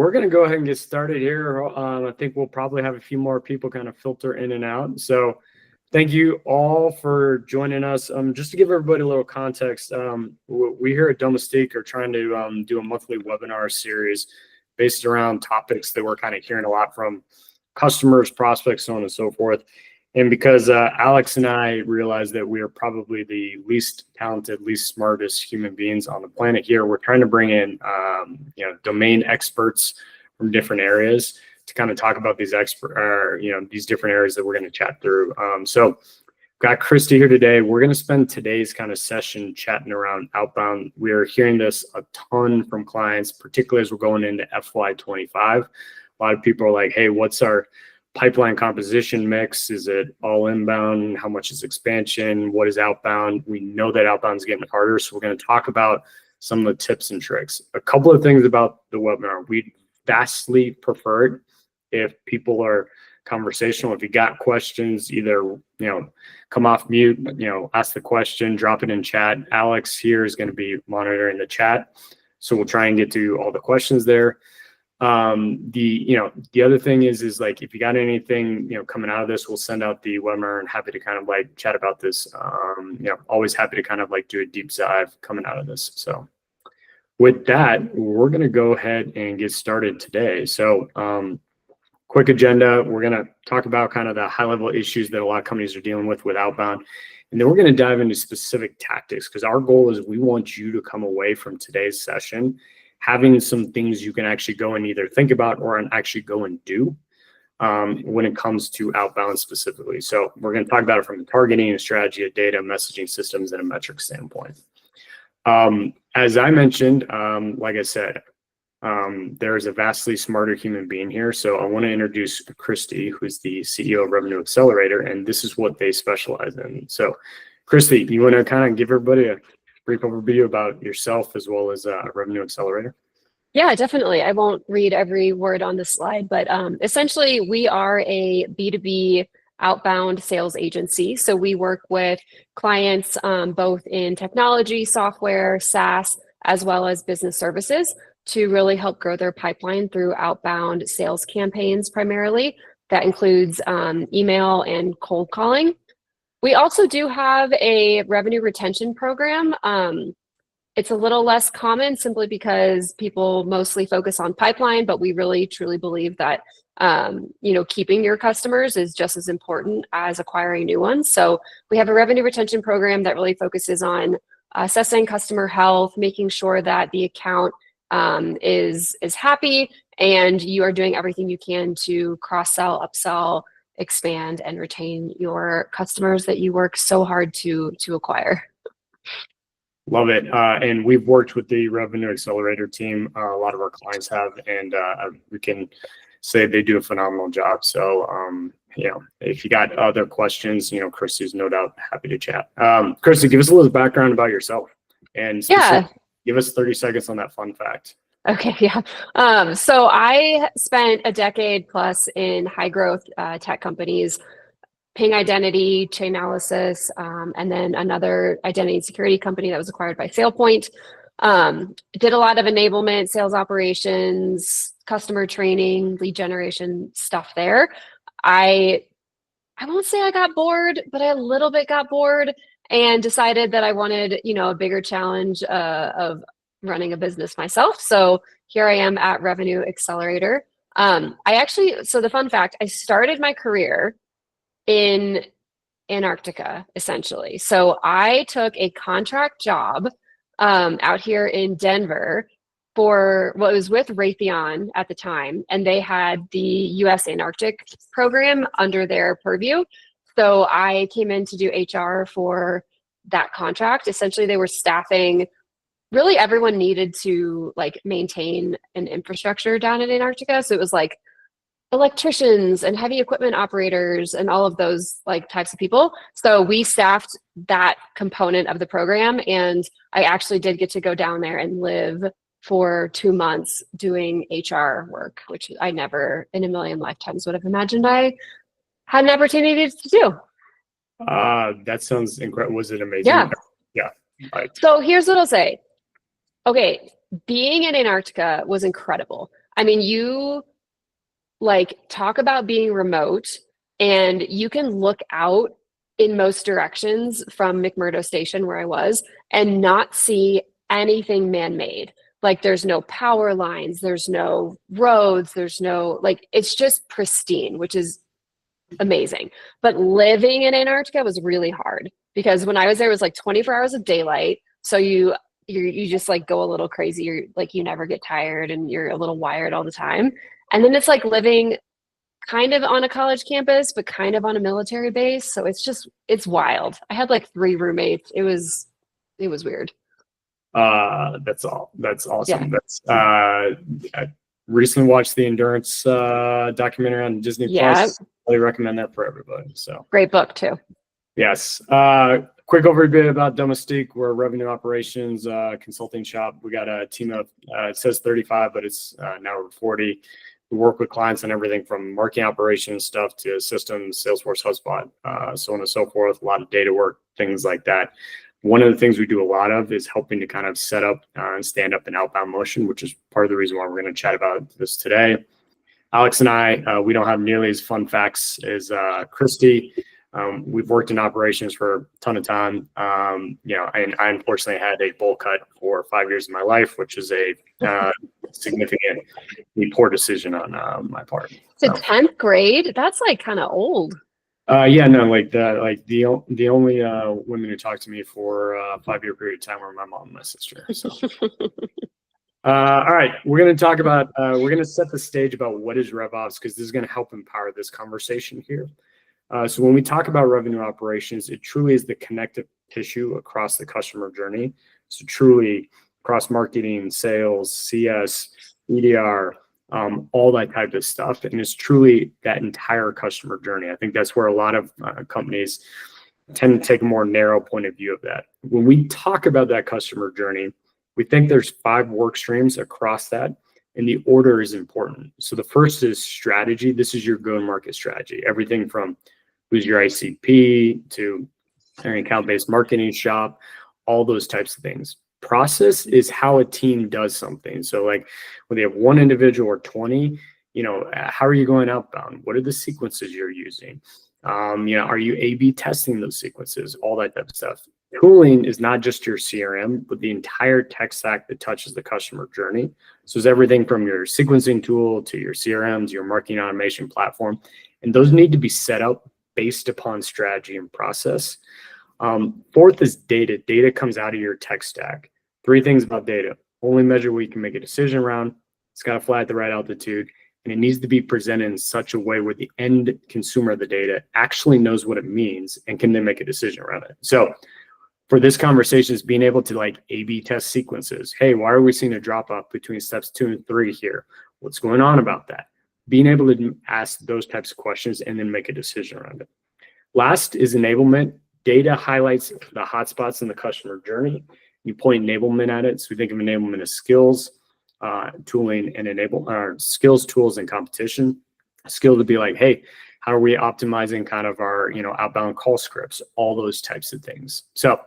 We're going to go ahead and get started here. I think we'll probably have a few more people kind of filter in and out. So thank you all for joining us. Just to give everybody a little context, we here at Domestique are trying to do a monthly webinar series based around topics that we're kind of hearing a lot from customers, prospects, so on and so forth. And because Alex and I realized that we are probably the least talented, least smartest human beings on the planet here, we're trying to bring in domain experts from different areas to kind of talk about these these different areas that we're going to chat through. So got Christy here today. We're going to spend today's kind of session chatting around outbound. We are hearing this a ton from clients, particularly as we're going into FY25. A lot of people are like, hey, what's our pipeline composition mix? Is it all inbound? How much is expansion? What is outbound? We know that outbound is getting harder, so we're going to talk about some of the tips and tricks. A couple of things about the webinar. We vastly prefer it if people are conversational. If you got questions, either come off mute, ask the question, drop it in chat. Alex here is going to be monitoring the chat, so we'll try and get to all the questions there. The other thing is like, if you got anything, coming out of this, we'll send out the webinar and happy to kind of like chat about this. Always happy to kind of like do a deep dive coming out of this. So with that, we're going to go ahead and get started today. So, quick agenda. We're going to talk about kind of the high level issues that a lot of companies are dealing with outbound. And then we're going to dive into specific tactics, because our goal is we want you to come away from today's session having some things you can actually go and either think about or actually go and do when it comes to outbound specifically. So we're going to talk about it from a targeting, a strategy, a data, messaging systems, and a metric standpoint. As I mentioned, like I said, there is a vastly smarter human being here. So I want to introduce Christy, who's the CEO of Revenue Accelerator, and this is what they specialize in. So Christy, you want to kind of give everybody a brief overview about yourself as well as Revenue Accelerator? Yeah, definitely. I won't read every word on the slide, but essentially we are a B2B outbound sales agency. So we work with clients both in technology, software, SaaS, as well as business services to really help grow their pipeline through outbound sales campaigns primarily. That includes email and cold calling. We also do have a revenue retention program. It's a little less common simply because people mostly focus on pipeline, but we really truly believe that keeping your customers is just as important as acquiring new ones. So we have a revenue retention program that really focuses on assessing customer health, making sure that the account is happy, and you are doing everything you can to cross-sell, upsell, expand, and retain your customers that you work so hard to acquire. Love it. And we've worked with the Revenue Accelerator team. A lot of our clients have, and we can say they do a phenomenal job. So, if you got other questions, Christy's no doubt happy to chat. Christy, give us a little background about yourself, and give us 30 seconds on that fun fact. Okay, yeah. So I spent a decade plus in high growth tech companies, Ping Identity, Chainalysis, and then another identity and security company that was acquired by SailPoint. Did a lot of enablement, sales operations, customer training, lead generation stuff there. I won't say I got bored, but I a little bit got bored and decided that I wanted, a bigger challenge of running a business myself. So here I am at Revenue Accelerator. So the fun fact, I started my career in Antarctica, essentially. So I took a contract job out here in Denver for what was with Raytheon at the time, and they had the U.S. Antarctic program under their purview. So I came in to do HR for that contract. Essentially, they were staffing. Really, everyone needed to maintain an infrastructure down in Antarctica. So it was like electricians and heavy equipment operators and all of those types of people. So we staffed that component of the program, and I actually did get to go down there and live for 2 months doing HR work, which I never in a million lifetimes would have imagined I had an opportunity to do. That sounds incredible. Was it amazing? Yeah. So here's what I'll say. Okay, being in Antarctica was incredible. I mean, you like talk about being remote, and you can look out in most directions from McMurdo Station where I was and not see anything man-made. Like there's no power lines, there's no roads, there's no like it's just pristine, which is amazing. But living in Antarctica was really hard because when I was there it was like 24 hours of daylight. So you just like go a little crazy. You're like you never get tired and you're a little wired all the time. And then it's like living kind of on a college campus, but kind of on a military base. So it's wild. I had like 3 roommates. It was weird. That's awesome. Yeah. That's I recently watched the Endurance documentary on Disney Yeah. Plus. Really recommend that for everybody. So Great book too. yes. Quick overview about Domestique. We're a revenue operations consulting shop. We got a team of it says 35, but it's now over 40. We work with clients on everything from marketing operations stuff to systems, Salesforce, HubSpot, so on and so forth. A lot of data work, things like that. One of the things we do a lot of is helping to kind of set up and stand up an outbound motion, which is part of the reason why we're going to chat about this today. Alex and I, we don't have nearly as fun facts as Christy. We've worked in operations for a ton of time. And I unfortunately had a bowl cut for 5 years of my life, which is a significantly poor decision on my part. To 10th grade, that's like kind of old. The only women who talked to me for a 5-year period of time were my mom and my sister. So. All right, we're going to talk about, we're going to set the stage about what is RevOps, because this is going to help empower this conversation here. So when we talk about revenue operations, it truly is the connective tissue across the customer journey. So truly across marketing, sales, CS, EDR, all that type of stuff. And it's truly that entire customer journey. I think that's where a lot of companies tend to take a more narrow point of view of that. When we talk about that customer journey, we think there's 5 work streams across that, and the order is important. So the first is strategy. This is your go-to-market strategy. Everything from who's your ICP to an account-based marketing shop, all those types of things. Process is how a team does something. So like whether you have 1 individual or 20, how are you going outbound? What are the sequences you're using? Are you A/B testing those sequences? All that type of stuff. Tooling is not just your CRM, but the entire tech stack that touches the customer journey. So it's everything from your sequencing tool to your CRM to your marketing automation platform. And those need to be set up based upon strategy and process. 4th is data. Data comes out of your tech stack. 3 things about data. Only measure where you can make a decision around. It's got to fly at the right altitude. And it needs to be presented in such a way where the end consumer of the data actually knows what it means and can then make a decision around it. So for this conversation is being able to like A/B test sequences. Hey, why are we seeing a drop off between steps 2 and 3 here? What's going on about that? Being able to ask those types of questions and then make a decision around it. Last is enablement. Data highlights the hotspots in the customer journey. You point enablement at it. So we think of enablement as skills, tooling, and skills, tools, and competition. A skill to be like, hey, how are we optimizing kind of our outbound call scripts? All those types of things. So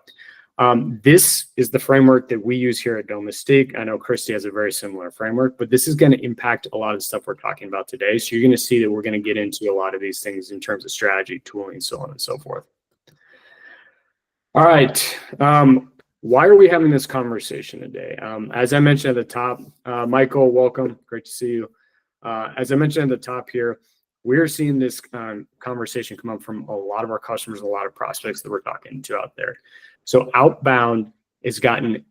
this is the framework that we use here at Domestique. I know Christy has a very similar framework, but this is going to impact a lot of stuff we're talking about today. So you're going to see that we're going to get into a lot of these things in terms of strategy, tooling, so on and so forth. All right. Why are we having this conversation today? As I mentioned at the top, Michael, welcome. Great to see you. As I mentioned at the top here, we're seeing this conversation come up from a lot of our customers, a lot of prospects that we're talking to out there. So outbound has gotten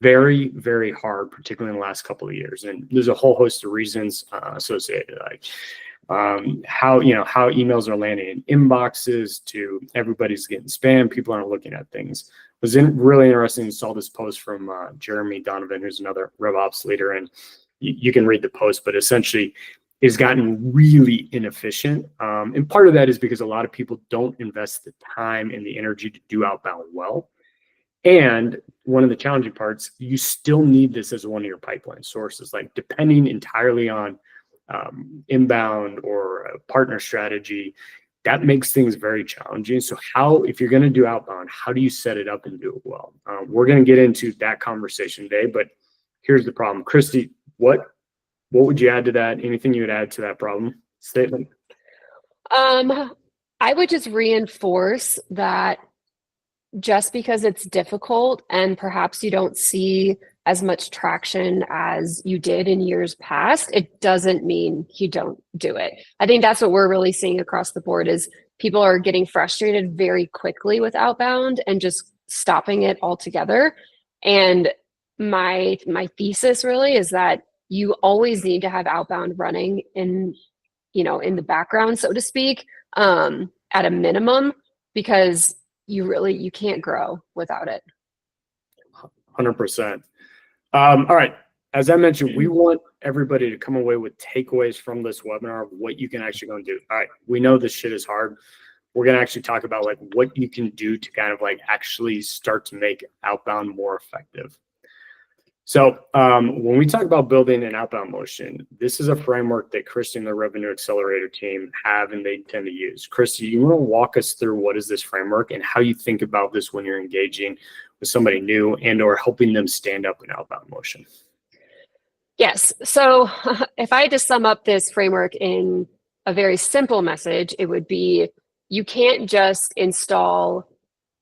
very, very hard, particularly in the last couple of years. And there's a whole host of reasons associated, like how emails are landing in inboxes to everybody's getting spam. People aren't looking at things. It was really interesting. Saw this post from Jeremy Donovan, who's another RevOps leader, and you can read the post, but essentially it's gotten really inefficient. And part of that is because a lot of people don't invest the time and the energy to do outbound well. And one of the challenging parts, you still need this as one of your pipeline sources, like depending entirely on inbound or a partner strategy, that makes things very challenging. So if you're going to do outbound, how do you set it up and do it well? We're going to get into that conversation today, but here's the problem. Christy, what what would you add to that? Anything you would add to that problem statement? I would just reinforce that just because it's difficult and perhaps you don't see as much traction as you did in years past, it doesn't mean you don't do it. I think that's what we're really seeing across the board is people are getting frustrated very quickly with outbound and just stopping it altogether. And my thesis really is that you always need to have outbound running in the background, so to speak, at a minimum, because you can't grow without it. 100%. All right. As I mentioned, we want everybody to come away with takeaways from this webinar of what you can actually go and do. All right. We know this shit is hard. We're going to actually talk about like what you can do to kind of like actually start to make outbound more effective. So when we talk about building an outbound motion, this is a framework that Christy and the Revenue Accelerator team have and they tend to use. Christy, you want to walk us through what is this framework and how you think about this when you're engaging with somebody new and or helping them stand up an outbound motion? Yes. So if I had to sum up this framework in a very simple message, it would be you can't just install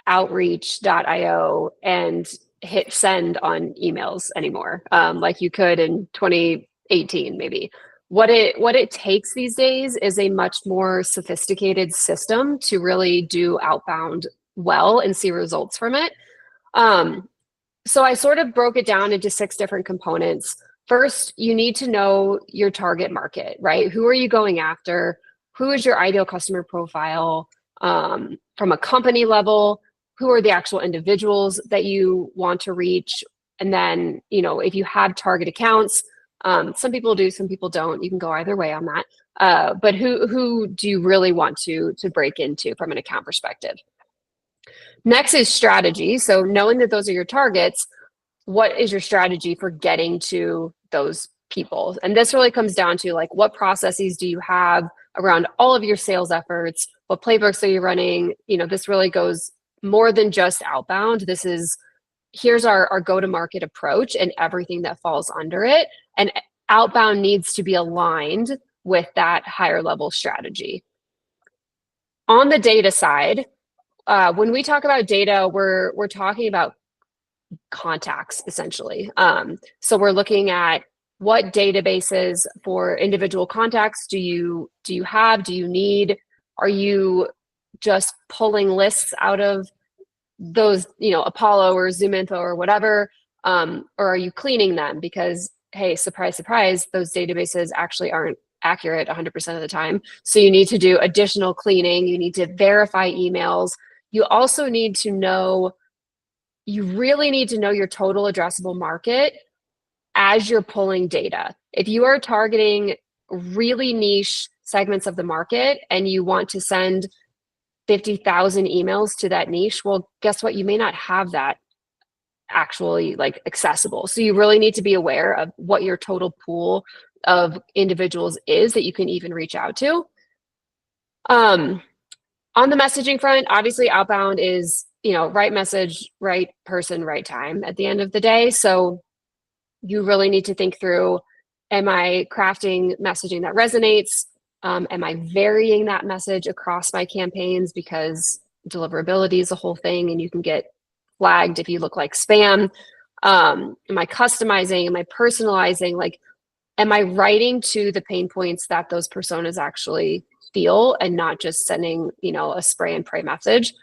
outreach.io and hit send on emails anymore, like you could in 2018 maybe. What it takes these days is a much more sophisticated system to really do outbound well and see results from it. So I sort of broke it down into 6 different components. First, you need to know your target market, right? Who are you going after? Who is your ideal customer profile? From a company level, who are the actual individuals that you want to reach? And then, if you have target accounts, some people do, some people don't. You can go either way on that. But who do you really want to break into from an account perspective? Next is strategy. So knowing that those are your targets, what is your strategy for getting to those people? And this really comes down to like, what processes do you have around all of your sales efforts? What playbooks are you running? This really goes more than just outbound. Here's our go-to-market approach and everything that falls under it. And outbound needs to be aligned with that higher level strategy. On the data side, when we talk about data, we're talking about contacts essentially. So we're looking at what databases for individual contacts do you have? Do you need? Are you just pulling lists out of those, Apollo or ZoomInfo or whatever, or are you cleaning them? Because hey, surprise, surprise, those databases actually aren't accurate 100% of the time. So you need to do additional cleaning. You need to verify emails. You also need to know. You really need to know your total addressable market as you're pulling data. If you are targeting really niche segments of the market and you want to send 50,000 emails to that niche, well, guess what? You may not have that actually like accessible. So you really need to be aware of what your total pool of individuals is that you can even reach out to. On the messaging front, obviously outbound is, right message, right person, right time at the end of the day. So you really need to think through, am I crafting messaging that resonates? Am I varying that message across my campaigns? Because deliverability is a whole thing and you can get flagged if you look like spam. Am I customizing? Am I personalizing? Like, am I writing to the pain points that those personas actually feel and not just sending, a spray and pray message?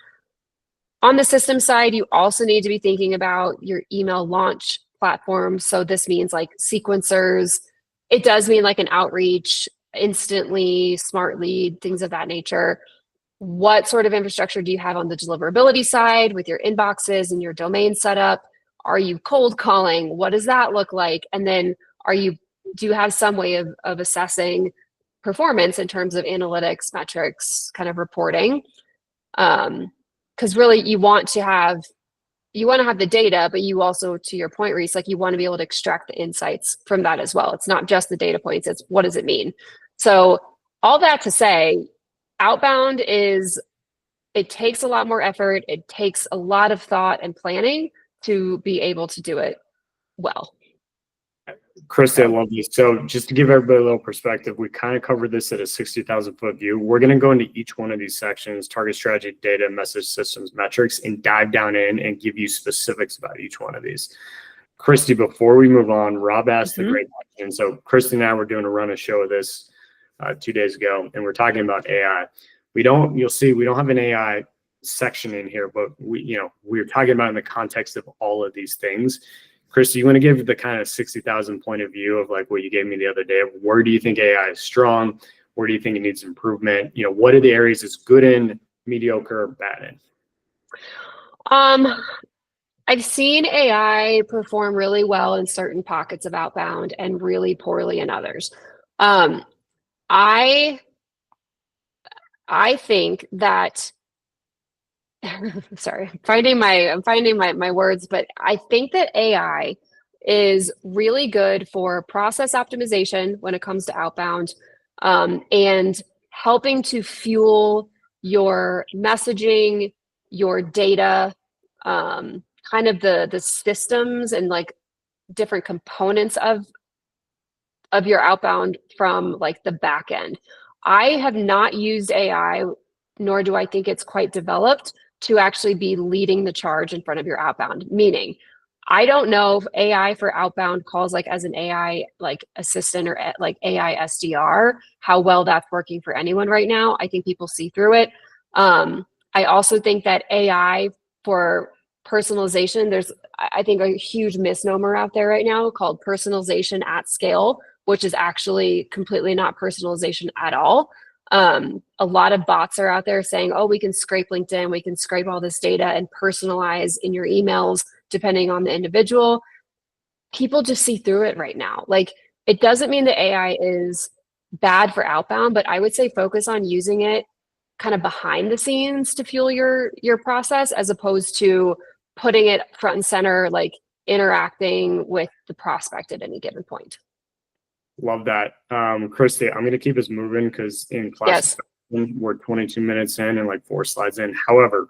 On the system side, you also need to be thinking about your email launch platform. So this means like sequencers. It does mean like an outreach, instantly, smart lead, things of that nature. What sort of infrastructure do you have on the deliverability side with your inboxes and your domain setup? Are you cold calling? What does that look like? And then do you have some way of assessing performance in terms of analytics, metrics, kind of reporting? Because really you want to have the data, but you also, to your point, Reese, like you want to be able to extract the insights from that as well. It's not just the data points, it's what does it mean? So all that to say, outbound it takes a lot more effort. It takes a lot of thought and planning to be able to do it well. Chris, I love this. So just to give everybody a little perspective, we kind of covered this at a 60,000 foot view. We're going to go into each one of these sections, target strategy, data, message systems, metrics, and dive down in and give you specifics about each one of these. Christy, before we move on, Rob asked a great question. So Christy and I were doing a show of this 2 days ago, and we're talking about AI. You'll see we don't have an AI section in here, but we're talking about in the context of all of these things. Chris, do you want to give the kind of 60,000 point of view of like what you gave me the other day? Where do you think AI is strong? Where do you think it needs improvement? What are the areas it's good in, mediocre, bad in? I've seen AI perform really well in certain pockets of outbound and really poorly in others. I think that sorry, I'm finding my words, but I think that AI is really good for process optimization when it comes to outbound, and helping to fuel your messaging, your data, kind of the systems and like different components of your outbound from like the back end. I have not used AI, nor do I think it's quite developed to actually be leading the charge in front of your outbound. Meaning, I don't know if AI for outbound calls like as an AI like assistant or like AI SDR, how well that's working for anyone right now. I think people see through it. I also think that AI for personalization, there's I think a huge misnomer out there right now called personalization at scale, which is actually completely not personalization at all. A lot of bots are out there saying, oh, we can scrape LinkedIn, we can scrape all this data and personalize in your emails, depending on the individual. People just see through it right now. Like, it doesn't mean that AI is bad for outbound, but I would say focus on using it kind of behind the scenes to fuel your process, as opposed to putting it front and center, like interacting with the prospect at any given point. Love that. Christy, I'm going to keep us moving because in class, we're 22 minutes in and like 4 slides in. However,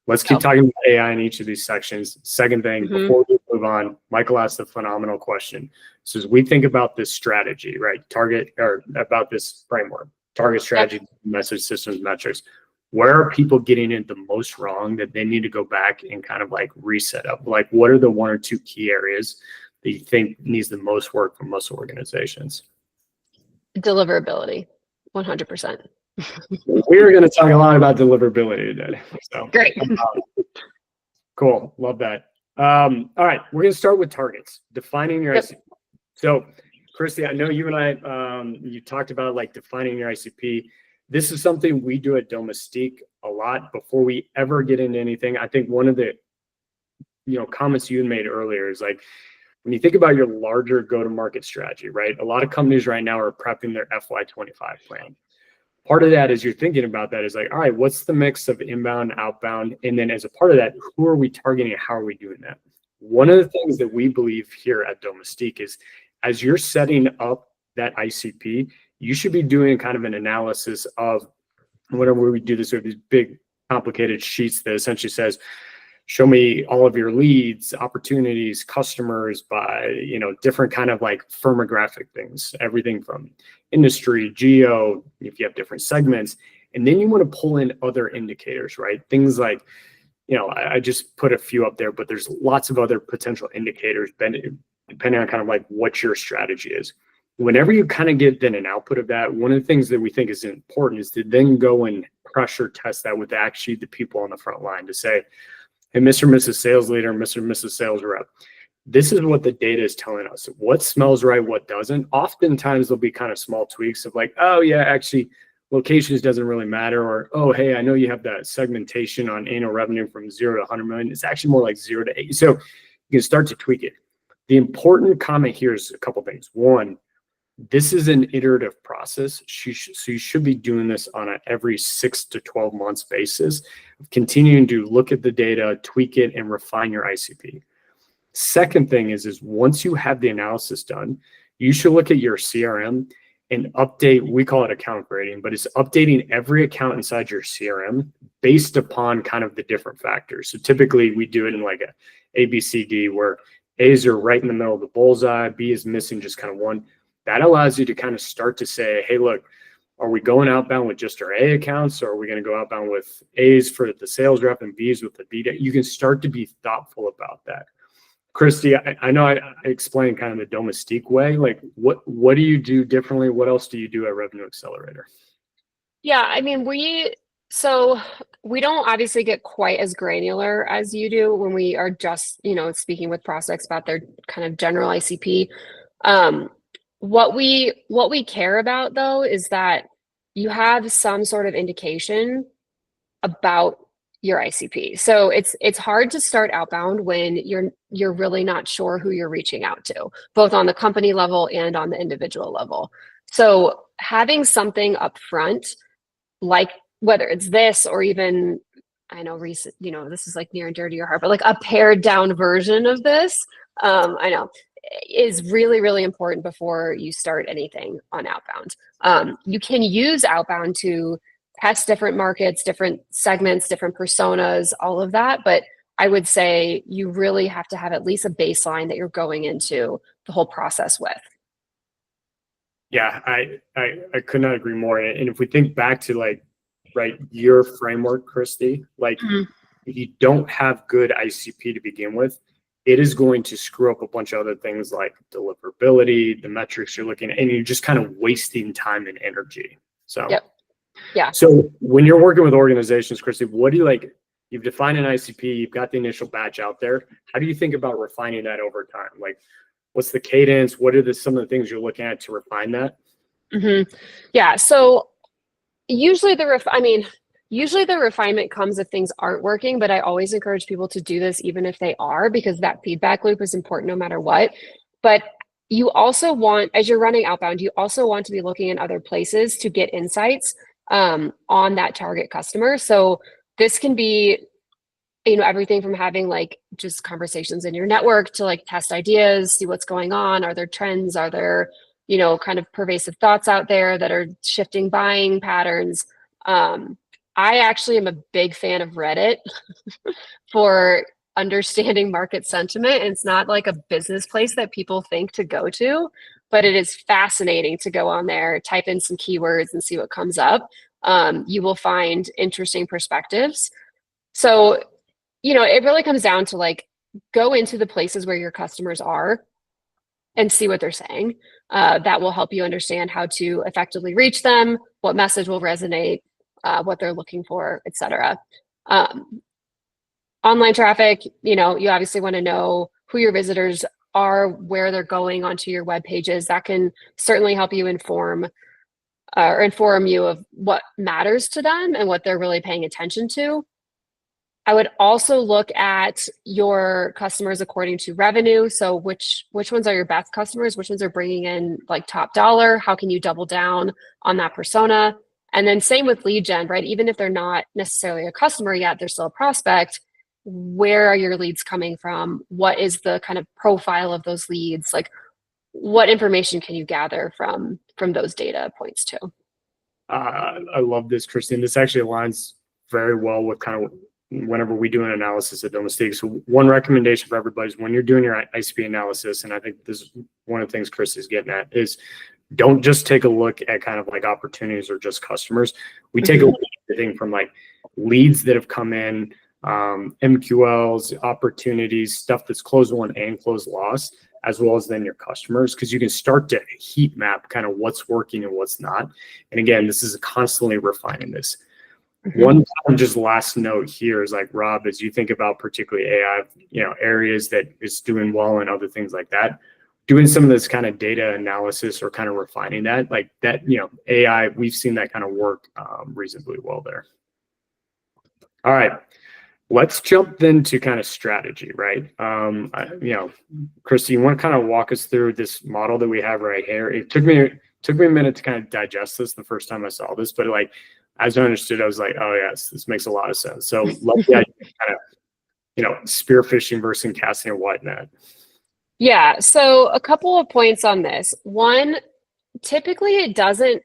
let's keep talking about AI in each of these sections. Second thing, before we move on, Michael asked a phenomenal question. So as we think about this strategy, right, about this framework, target strategy, message systems, metrics, where are people getting it the most wrong that they need to go back and kind of like reset up? Like, what are the 1 or 2 key areas that you think needs the most work from most organizations? Deliverability, 100%. We're going to talk a lot about deliverability today. So great. Cool. Love that. All right. We're going to start with targets, defining your ICP. So Christy, I know you and I, you talked about like defining your ICP. This is something we do at Domestique a lot before we ever get into anything. I think one of the comments you made earlier is like, when you think about your larger go-to-market strategy, right? A lot of companies right now are prepping their FY25 plan. Part of that is you're thinking about that is like, all right, what's the mix of inbound, outbound? And then as a part of that, who are we targeting and how are we doing that? One of the things that we believe here at Domestique is as you're setting up that ICP, you should be doing kind of an analysis of whenever we do this with these big complicated sheets that essentially says, show me all of your leads, opportunities, customers by, different kind of like firmographic things, everything from industry, geo, if you have different segments. And then you want to pull in other indicators, right? Things like, I just put a few up there, but there's lots of other potential indicators depending on kind of like what your strategy is. Whenever you kind of get then an output of that, one of the things that we think is important is to then go and pressure test that with actually the people on the front line to say, hey, Mr. and Mrs. Sales Leader, Mr. and Mrs. Sales Rep, this is what the data is telling us. What smells right, what doesn't. Oftentimes there'll be kind of small tweaks of like, oh yeah, actually locations doesn't really matter. Or, oh, hey, I know you have that segmentation on annual revenue from 0 to 100 million. It's actually more like 0 to 8. So you can start to tweak it. The important comment here is a couple things. One, this is an iterative process. So you should be doing this on an every 6 to 12 months basis, continuing to look at the data, tweak it, and refine your ICP. Second thing is once you have the analysis done, you should look at your CRM and update, we call it account grading, but it's updating every account inside your CRM based upon kind of the different factors. So typically we do it in like a ABCD where A's are right in the middle of the bullseye, B is missing just kind of one. That allows you to kind of start to say, hey, look, are we going outbound with just our A accounts, or are we going to go outbound with A's for the sales rep and B's with the B? You can start to be thoughtful about that. Christy, I know I explained kind of the domestique way. Like, what do you do differently? What else do you do at Revenue Accelerator? Yeah, I mean, so we don't obviously get quite as granular as you do when we are just, speaking with prospects about their kind of general ICP. What we care about though is that you have some sort of indication about your ICP. So it's hard to start outbound when you're really not sure who you're reaching out to, both on the company level and on the individual level. So having something up front, like whether it's this or even, I know recent, this is like near and dear to your heart, but like a pared down version of this, I know is really, really important before you start anything on outbound. You can use outbound to test different markets, different segments, different personas, all of that. But I would say you really have to have at least a baseline that you're going into the whole process with. Yeah, I could not agree more. And if we think back to your framework, Christy, if you don't have good ICP to begin with, it is going to screw up a bunch of other things like deliverability, the metrics you're looking at, and you're just kind of wasting time and energy. So, yep. Yeah. So when you're working with organizations, Christy, what do you like? You've defined an ICP, you've got the initial batch out there. How do you think about refining that over time? Like, what's the cadence? What are some of the things you're looking at to refine that? Mm-hmm. Yeah. So usually the refinement comes if things aren't working, but I always encourage people to do this even if they are, because that feedback loop is important no matter what. But you also want, as you're running outbound, you also want to be looking in other places to get insights on that target customer. So this can be, everything from having like just conversations in your network to like test ideas, see what's going on. Are there trends? Are there, kind of pervasive thoughts out there that are shifting buying patterns? I actually am a big fan of Reddit for understanding market sentiment. And it's not like a business place that people think to go to, but it is fascinating to go on there, type in some keywords and see what comes up. You will find interesting perspectives. So, it really comes down to like, go into the places where your customers are and see what they're saying. That will help you understand how to effectively reach them, what message will resonate, what they're looking for, etc. Online traffic, you obviously want to know who your visitors are, where they're going onto your web pages. That can certainly help you inform you of what matters to them and what they're really paying attention to. I would also look at your customers according to revenue. So which ones are your best customers? Which ones are bringing in like top dollar? How can you double down on that persona? And then same with lead gen, right? Even if they're not necessarily a customer yet, they're still a prospect. Where are your leads coming from? What is the kind of profile of those leads? Like, what information can you gather from those data points too? I love this, Christine. This actually aligns very well with kind of whenever we do an analysis of domestic. So one recommendation for everybody is when you're doing your ICP analysis, and I think this is one of the things Chris is getting at, is don't just take a look at kind of like opportunities or just customers. We take a look at everything from like leads that have come in, MQLs, opportunities, stuff that's closed won and closed lost, as well as then your customers, because you can start to heat map kind of what's working and what's not. And again, this is constantly refining this. One just last note here is like, Rob, as you think about particularly AI, areas that is doing well and other things like that, doing some of this kind of data analysis or kind of refining that, like that, AI, we've seen that kind of work reasonably well there. All right. Let's jump then to kind of strategy, right? Christy, you want to kind of walk us through this model that we have right here? It took me a minute to kind of digest this the first time I saw this, but like, as I understood, I was like, oh yes, this makes a lot of sense. So love the idea of kind of, spearfishing versus casting a wide net. Yeah. So a couple of points on this. One, typically it doesn't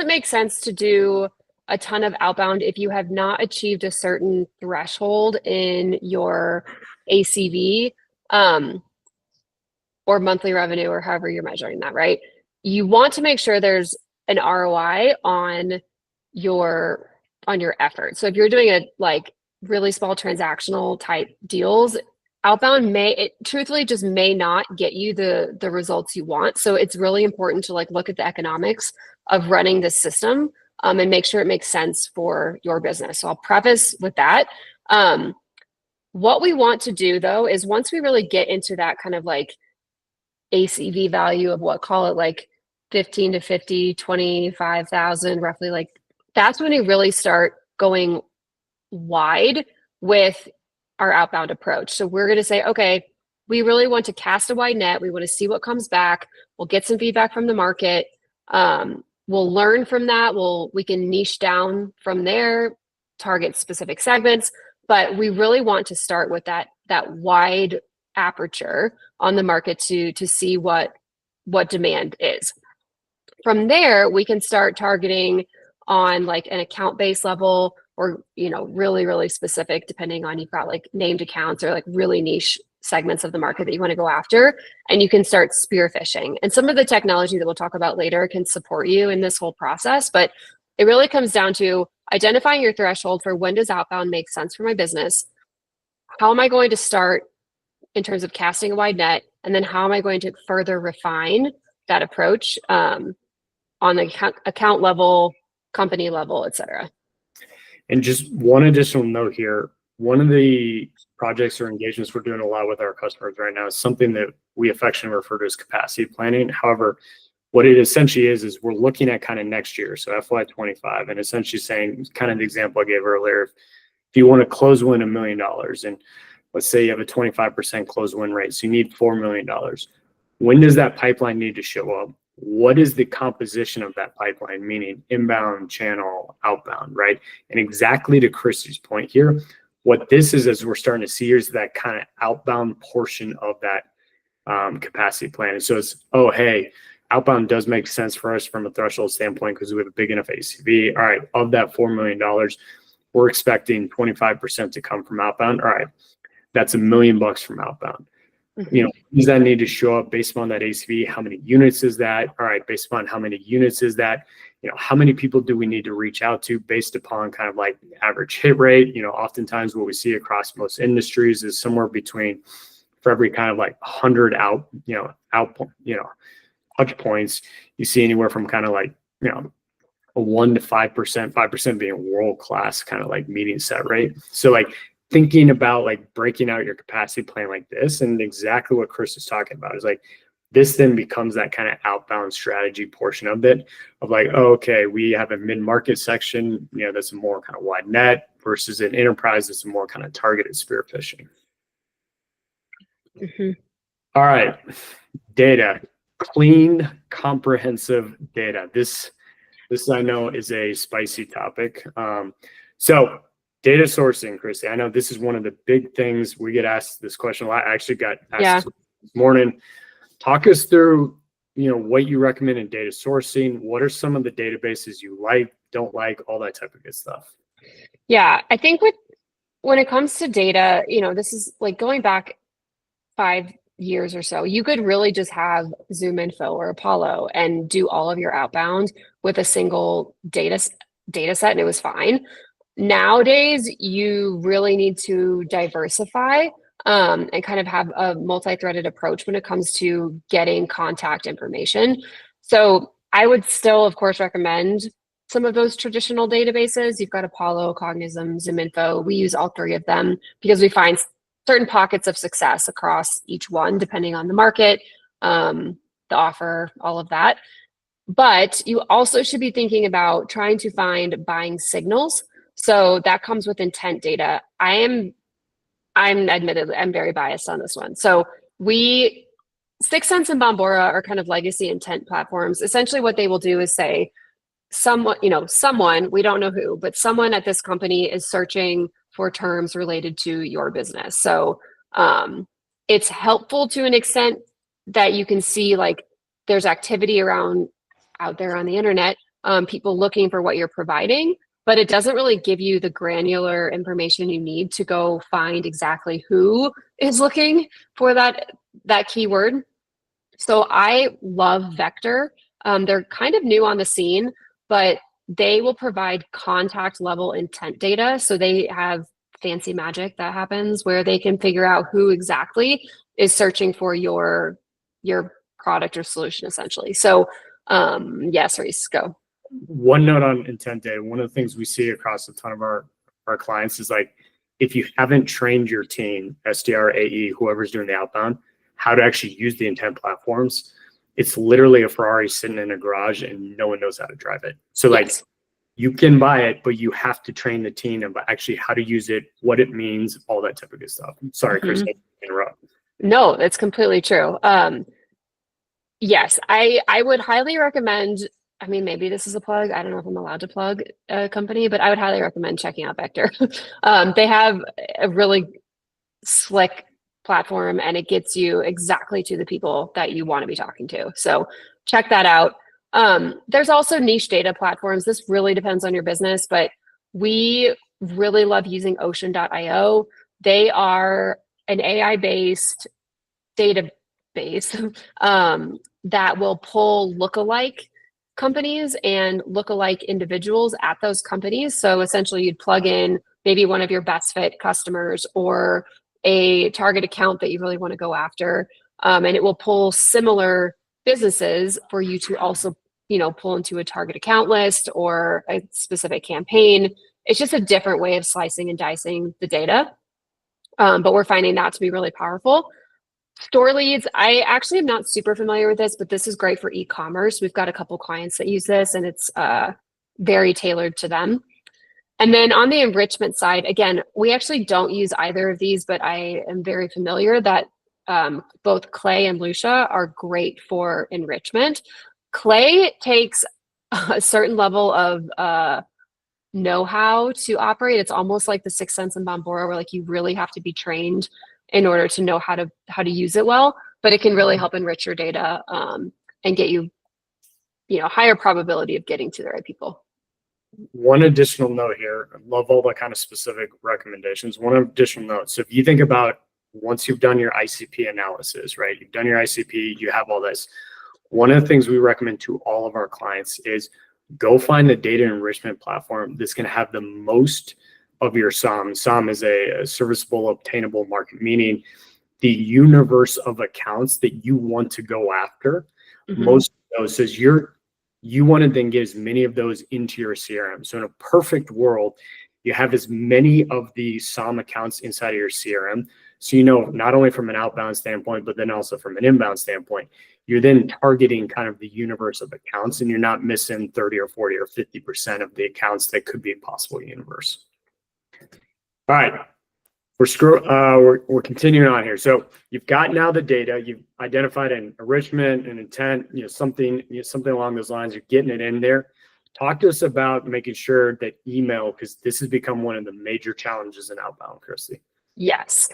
make sense to do a ton of outbound if you have not achieved a certain threshold in your ACV. or monthly revenue, or however you're measuring that, right? You want to make sure there's an ROI on your effort. So if you're doing a like really small transactional type deals, outbound truthfully just may not get you the results you want. So it's really important to like look at the economics of running this system, and make sure it makes sense for your business. So I'll preface with that. What we want to do though is once we really get into that kind of like ACV value of call it like 15 to 50, 25,000 roughly, like that's when we really start going wide with our outbound approach. So we're going to say, okay, we really want to cast a wide net. We want to see what comes back. We'll get some feedback from the market. We'll learn from that. We can niche down from there, target specific segments, but we really want to start with that wide aperture on the market to see what demand is. From there, we can start targeting on like an account-based level, or really, really specific, depending on you've got like named accounts or like really niche segments of the market that you want to go after, and you can start spearfishing. And some of the technology that we'll talk about later can support you in this whole process, but it really comes down to identifying your threshold for when does outbound make sense for my business? How am I going to start in terms of casting a wide net? And then how am I going to further refine that approach on the account level, company level, et cetera? And just one additional note here, one of the projects or engagements we're doing a lot with our customers right now is something that we affectionately refer to as capacity planning. However, what it essentially is we're looking at kind of next year, so FY25, and essentially saying, kind of the example I gave earlier, if you want to close win $1 million, and let's say you have a 25% close win rate, so you need $4 million. When does that pipeline need to show up? What is the composition of that pipeline, meaning inbound, channel, outbound, right? And exactly to Christy's point here, what this is, as we're starting to see here, is that kind of outbound portion of that capacity plan. And so it's, oh, hey, outbound does make sense for us from a threshold standpoint because we have a big enough ACV. All right, of that $4 million, we're expecting 25% to come from outbound. All right, that's $1 million from outbound. Mm-hmm. Does that need to show up based upon that ACV? How many units is that? All right, based upon how many units is that? How many people do we need to reach out to based upon kind of like average hit rate? Oftentimes what we see across most industries is somewhere between, for every kind of like 100 touch points, you see anywhere from kind of like, a 1 to 5%, 5% being world-class kind of like meeting set rate. So like thinking about like breaking out your capacity plan like this, and exactly what Chris is talking about is like, this then becomes that kind of outbound strategy portion of it, of like, oh, okay, we have a mid-market section, that's a more kind of wide net versus an enterprise that's a more kind of targeted spearfishing. Mm-hmm. All right, data, clean, comprehensive data. This I know is a spicy topic. So data sourcing, Christy, I know this is one of the big things we get asked this question a lot. I actually got asked this morning. Talk us through, what you recommend in data sourcing. What are some of the databases you like, don't like, all that type of good stuff? Yeah, I think when it comes to data, this is like going back 5 years or so, you could really just have ZoomInfo or Apollo and do all of your outbound with a single data set, and it was fine. Nowadays, you really need to diversify and kind of have a multi-threaded approach when it comes to getting contact information. So I would still, of course, recommend some of those traditional databases. You've got Apollo, Cognism, ZoomInfo. We use all three of them because we find certain pockets of success across each one, depending on the market, the offer, all of that. But you also should be thinking about trying to find buying signals. So that comes with intent data. I'm admittedly, I'm very biased on this one. So Sixth Sense and Bombora are kind of legacy intent platforms. Essentially what they will do is say, someone, we don't know who, but someone at this company is searching for terms related to your business. So it's helpful to an extent that you can see like there's activity out there on the internet, people looking for what you're providing. but it doesn't really give you the granular information you need to go find exactly who is looking for that keyword. So I love Vector. They're kind of new on the scene, but they will provide contact level intent data. So they have fancy magic that happens where they can figure out who exactly is searching for your product or solution, essentially. So yes, Reese, go. One note on intent data. One of the things we see across a ton of our clients is like, if you haven't trained your team, SDR, AE, whoever's doing the outbound, how to actually use the intent platforms, it's literally a Ferrari sitting in a garage and no one knows how to drive it. So like, Yes. You can buy it, but you have to train the team about actually how to use it, what it means, all that type of good stuff. Sorry, Chris, I didn't interrupt. No, it's completely true. Yes, I would highly recommend. I mean, maybe this is a plug. I don't know if I'm allowed to plug a company, but I would highly recommend checking out Vector. They have a really slick platform and it gets you exactly to the people that you want to be talking to. So check that out. There's also niche data platforms. This really depends on your business, but we really love using Ocean.io. They are an AI-based database that will pull lookalike companies and lookalike individuals at those companies. So essentially you'd plug in maybe one of your best fit customers or a target account that you really want to go after. And it will pull similar businesses for you to also, pull into a target account list or a specific campaign. It's just a different way of slicing and dicing the data. But we're finding that to be really powerful. Store leads, I actually am not super familiar with this, but this is great for e-commerce. We've got a couple clients that use this and it's very tailored to them. And then on the enrichment side, again, we actually don't use either of these, but I am very familiar that both Clay and Lucia are great for enrichment. Clay takes a certain level of know-how to operate. It's almost like the Sixth Sense in Bombora, where like you really have to be trained in order to know how to use it well, but it can really help enrich your data and get you, higher probability of getting to the right people. One additional note here, I love all the kind of specific recommendations. One additional note. So if you think about once you've done your ICP analysis, right? You've done your ICP, you have all this. One of the things we recommend to all of our clients is go find the data enrichment platform that's going to have the most of your SOM. SOM is a serviceable obtainable market, meaning the universe of accounts that you want to go after. Mm-hmm. Most of those says you want to then get as many of those into your CRM. So in a perfect world, you have as many of the SOM accounts inside of your CRM. So, not only from an outbound standpoint, but then also from an inbound standpoint, you're then targeting kind of the universe of accounts and you're not missing 30 or 40 or 50% of the accounts that could be a possible universe. All right. We're continuing on here. So you've got now the data, you've identified an enrichment, an intent, something along those lines. You're getting it in there. Talk to us about making sure that email, because this has become one of the major challenges in outbound, Christy. Yes.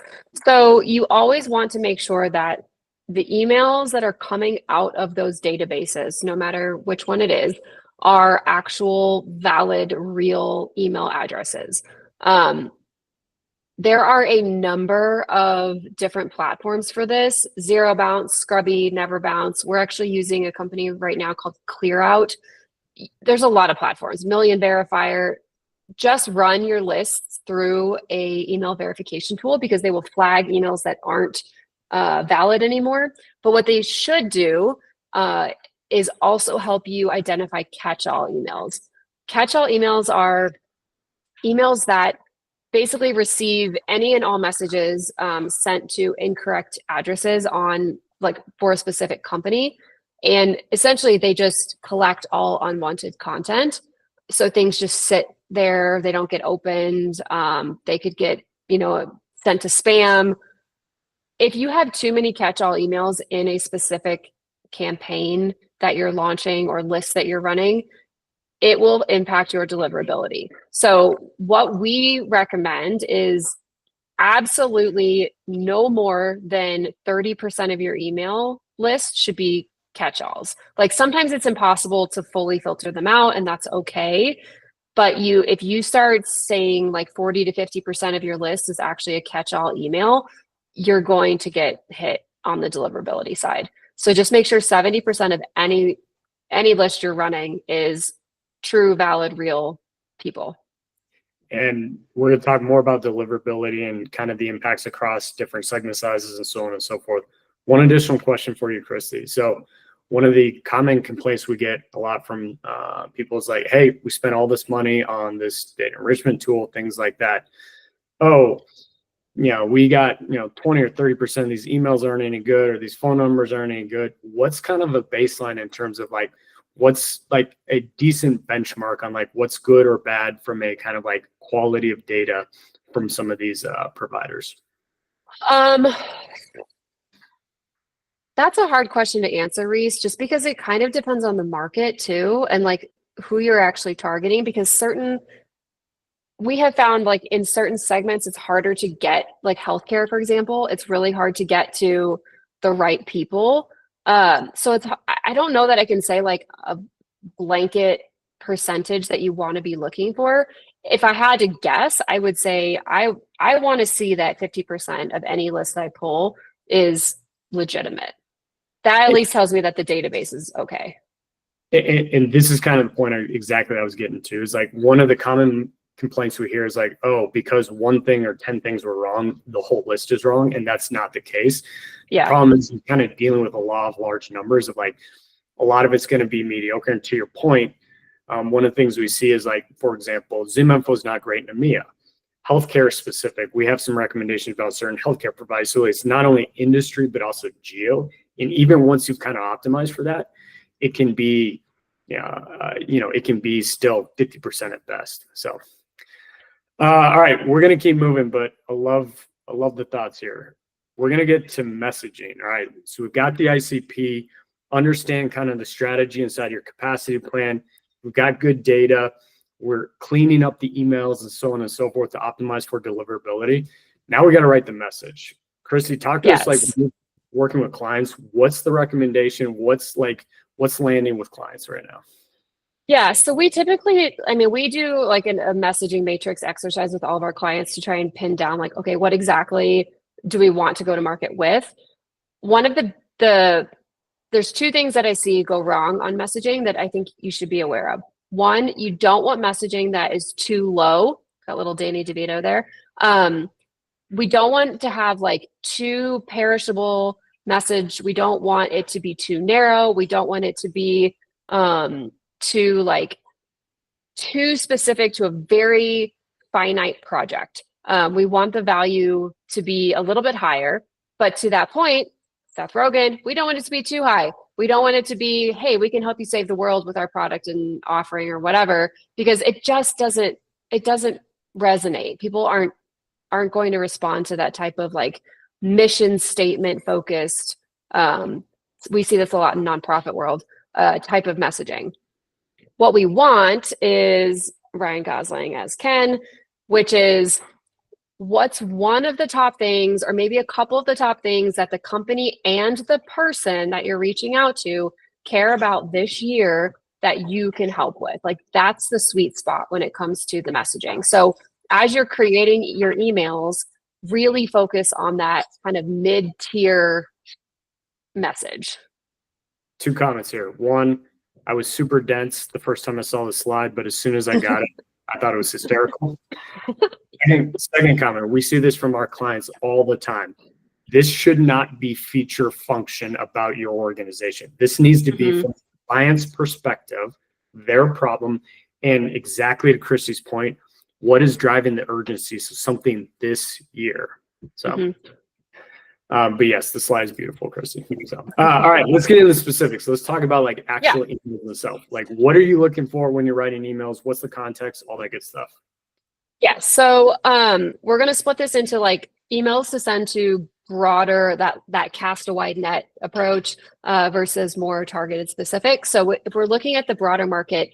So you always want to make sure that the emails that are coming out of those databases, no matter which one it is, are actual, valid, real email addresses. There are a number of different platforms for this. Zero Bounce, Scrubby, Never Bounce. We're actually using a company right now called ClearOut. There's a lot of platforms. Million Verifier. Just run your lists through a email verification tool because they will flag emails that aren't valid anymore. But what they should do is also help you identify catch-all emails. Catch-all emails are emails that basically receive any and all messages sent to incorrect addresses on for a specific company. And essentially they just collect all unwanted content. So things just sit there, they don't get opened. They could get, sent to spam. If you have too many catch-all emails in a specific campaign that you're launching or list that you're running, it will impact your deliverability. So what we recommend is absolutely no more than 30% of your email list should be catch-alls. Sometimes it's impossible to fully filter them out, and that's okay. But if you start saying like 40 to 50% of your list is actually a catch-all email, you're going to get hit on the deliverability side. So just make sure 70% of any list you're running is true, valid, real people. And we're going to talk more about deliverability and kind of the impacts across different segment sizes and so on and so forth. One additional question for you, Christy. So one of the common complaints we get a lot from people is like, hey, we spent all this money on this data enrichment tool, things like that. Oh, we got, 20 or 30% of these emails aren't any good, or these phone numbers aren't any good. What's kind of a baseline in terms of like, what's like a decent benchmark on like what's good or bad from a kind of like quality of data from some of these providers? That's a hard question to answer, Reese, just because it kind of depends on the market too, and like who you're actually targeting, because we have found like in certain segments, it's harder to get, like healthcare, for example, it's really hard to get to the right people. So I don't know that I can say like a blanket percentage that you want to be looking for. If I had to guess, I would say I want to see that 50% of any list I pull is legitimate. That at least tells me that the database is okay. And this is kind of the point exactly I was getting to, is like one of the common complaints we hear is like, oh, because one thing or 10 things were wrong, the whole list is wrong. And that's not the case. Yeah. The problem is kind of dealing with a law of large numbers of like, a lot of it's going to be mediocre. And to your point, one of the things we see is like, for example, ZoomInfo is not great in EMEA. Healthcare specific, we have some recommendations about certain healthcare providers. So it's not only industry, but also geo. And even once you've kind of optimized for that, it can be, it can be still 50% at best. So, all right, we're going to keep moving, but I love the thoughts here. We're going to get to messaging. All right. So we've got the ICP, understand kind of the strategy inside your capacity plan. We've got good data. We're cleaning up the emails and so on and so forth to optimize for deliverability. Now we got to write the message. Christy, talk to us like working with clients. What's the recommendation? What's landing with clients right now? Yeah, so we typically, we do like a messaging matrix exercise with all of our clients to try and pin down like, okay, what exactly do we want to go to market with? One of there's two things that I see go wrong on messaging that I think you should be aware of. One, you don't want messaging that is too low. Got little Danny DeVito there. We don't want to have like too perishable message. We don't want it to be too narrow. We don't want it to be too specific to a very finite project. We want the value to be a little bit higher, but to that point, Seth Rogen, we don't want it to be too high. We don't want it to be, hey, we can help you save the world with our product and offering or whatever, because it just doesn't resonate. People aren't going to respond to that type of like mission statement focused. We see this a lot in nonprofit world type of messaging. What we want is Ryan Gosling as Ken, which is what's one of the top things, or maybe a couple of the top things that the company and the person that you're reaching out to care about this year that you can help with. Like that's the sweet spot when it comes to the messaging. So as you're creating your emails, really focus on that kind of mid-tier message. Two comments here. One, I was super dense the first time I saw the slide, but as soon as I got it, I thought it was hysterical. Second comment, we see this from our clients all the time. This should not be feature function about your organization. This needs to be from the client's perspective, their problem, and exactly to Christy's point, what is driving the urgency? So something this year. So, but yes, the slide is beautiful, Christy. So, all right, let's get into the specifics. Let's talk about like actual emails themselves. Like, what are you looking for when you're writing emails? What's the context? All that good stuff. Yeah. So, we're going to split this into like emails to send to broader, that cast a wide net approach versus more targeted specific. So if we're looking at the broader market,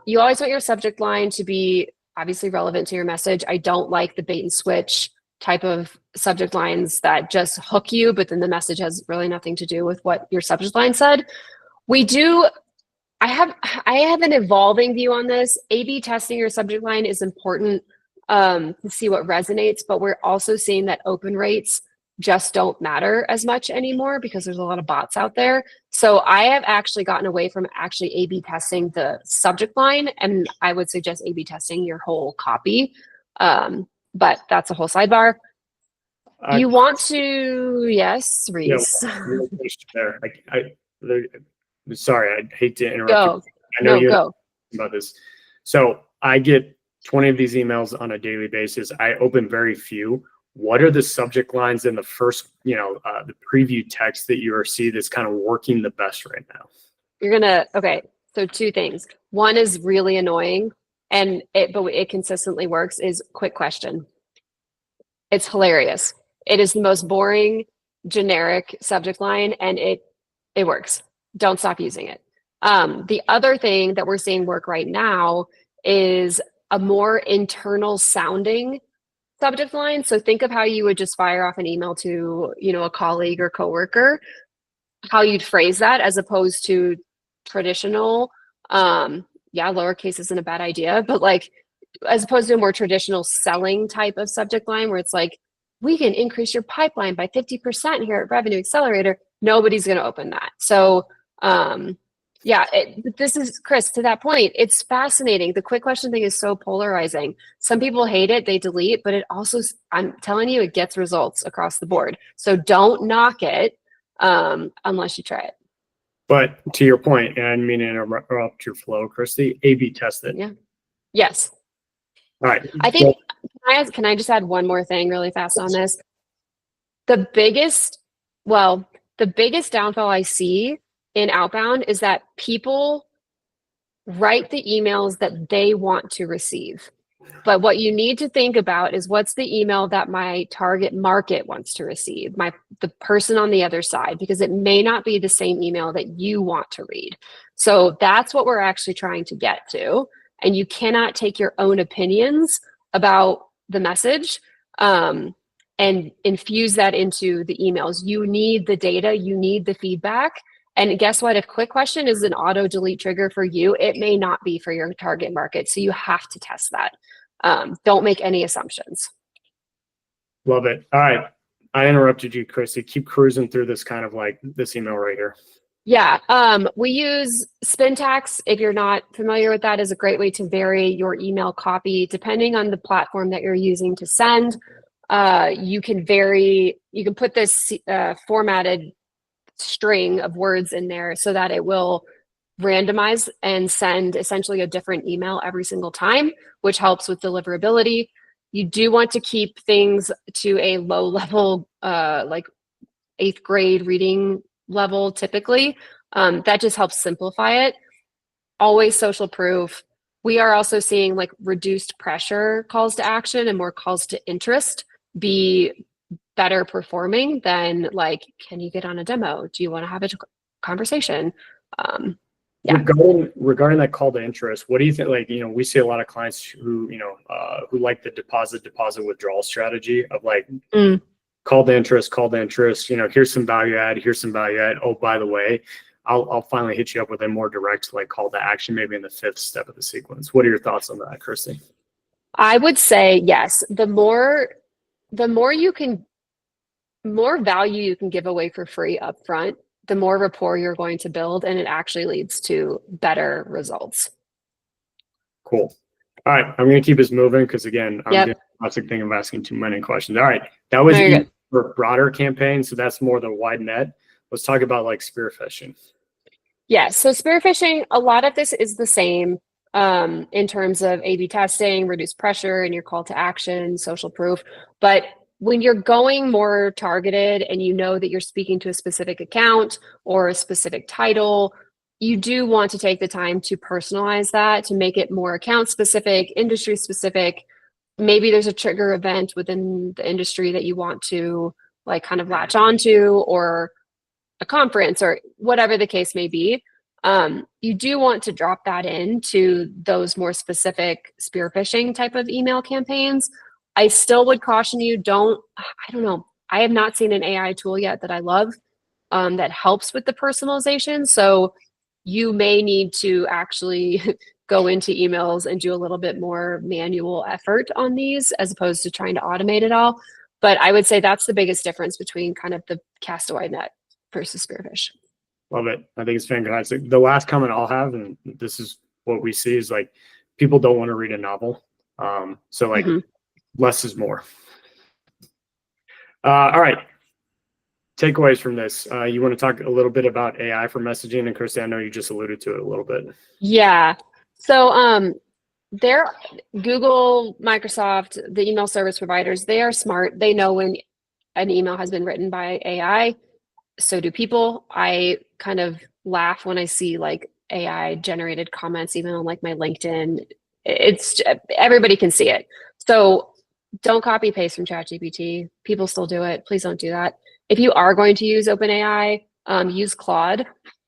you always want your subject line to be obviously relevant to your message. I don't like the bait and switch type of subject lines that just hook you, but then the message has really nothing to do with what your subject line said. I I have an evolving view on this. A/B testing your subject line is important to see what resonates, but we're also seeing that open rates just don't matter as much anymore because there's a lot of bots out there. So I have actually gotten away from actually A/B testing the subject line, and I would suggest A/B testing your whole copy. But that's a whole sidebar. You want to, yes, Reese. Real question there. Sorry, I hate to interrupt Go. you. I know you Go. about this. So I get 20 of these emails on a daily basis. I open very few. What are the subject lines in the first, the preview text that you see that's kind of working the best right now? Okay. So two things. One is really annoying, but it consistently works, is quick question. It's hilarious. It is the most boring, generic subject line, and it works. Don't stop using it. The other thing that we're seeing work right now is a more internal sounding subject line. So think of how you would just fire off an email to, a colleague or coworker, how you'd phrase that as opposed to traditional. Lowercase isn't a bad idea, but like, as opposed to a more traditional selling type of subject line where it's like, we can increase your pipeline by 50% here at Revenue Accelerator. Nobody's going to open that. So, this is, Chris, to that point, it's fascinating. The quick question thing is so polarizing. Some people hate it, they delete, but it also, I'm telling you, it gets results across the board. So don't knock it unless you try it. But to your point, and I mean to interrupt your flow, Christy, A/B test it. Yeah. Yes. All right. I think, can I just add one more thing really fast on this? The biggest downfall I see in outbound is that people write the emails that they want to receive. But what you need to think about is what's the email that my target market wants to receive, the person on the other side, because it may not be the same email that you want to read. So that's what we're actually trying to get to. And you cannot take your own opinions about the message and infuse that into the emails. You need the data, you need the feedback. And guess what? If quick question is an auto delete trigger for you, it may not be for your target market. So you have to test that. Don't make any assumptions. Love it. All right. I interrupted you, Christy. Keep cruising through this kind of like this email right here. Yeah. We use Spintax. If you're not familiar with that, is a great way to vary your email copy depending on the platform that you're using to send. You can put this formatted string of words in there so that it will randomize and send essentially a different email every single time, which helps with deliverability. You do want to keep things to a low level, like 8th grade reading level typically. That just helps simplify it. Always social proof. We are also seeing like reduced pressure calls to action and more calls to interest be better performing than like, can you get on a demo? Do you want to have a conversation? Regarding that call to interest, what do you think? Like, we see a lot of clients who like the deposit withdrawal strategy of like call to interest. Here's some value add. Oh, by the way, I'll finally hit you up with a more direct like call to action, maybe in the 5th step of the sequence. What are your thoughts on that, Christy? I would say yes. The more value you can give away for free upfront, the more rapport you're going to build, and it actually leads to better results. Cool. All right, I'm going to keep this moving because again, I'm doing the classic thing of asking too many questions. All right, that was for broader campaign, so that's more the wide net. Let's talk about like spear phishing. Yeah, so spear phishing, a lot of this is the same in terms of A/B testing, reduce pressure, and your call to action, social proof, but when you're going more targeted and you know that you're speaking to a specific account or a specific title, you do want to take the time to personalize that, to make it more account specific, industry specific. Maybe there's a trigger event within the industry that you want to like kind of latch onto, or a conference, or whatever the case may be. You do want to drop that into those more specific spear phishing type of email campaigns. I still would caution you, I don't know. I have not seen an AI tool yet that I love that helps with the personalization. So you may need to actually go into emails and do a little bit more manual effort on these as opposed to trying to automate it all. But I would say that's the biggest difference between kind of the castaway net versus spearfish. Love it. I think it's fantastic. The last comment I'll have, and this is what we see, is like people don't want to read a novel. So like less is more. All right. Takeaways from this. You want to talk a little bit about AI for messaging? And Christy, I know you just alluded to it a little bit. Yeah. So they're Google, Microsoft, the email service providers, they are smart. They know when an email has been written by AI. So do people. I kind of laugh when I see like AI generated comments, even on like my LinkedIn. It's everybody can see it. So don't copy paste from ChatGPT. People still do it. Please don't do that. If you are going to use OpenAI, use Claude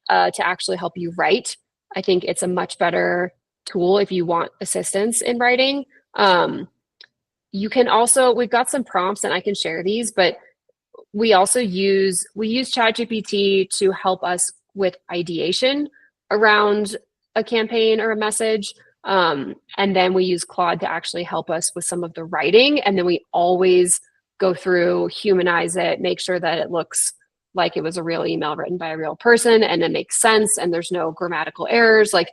to actually help you write. I think it's a much better tool if you want assistance in writing. You can also, we've got some prompts and I can share these, but we use ChatGPT to help us with ideation around a campaign or a message. And then we use Claude to actually help us with some of the writing. And then we always go through, humanize it, make sure that it looks like it was a real email written by a real person and it makes sense and there's no grammatical errors. Like,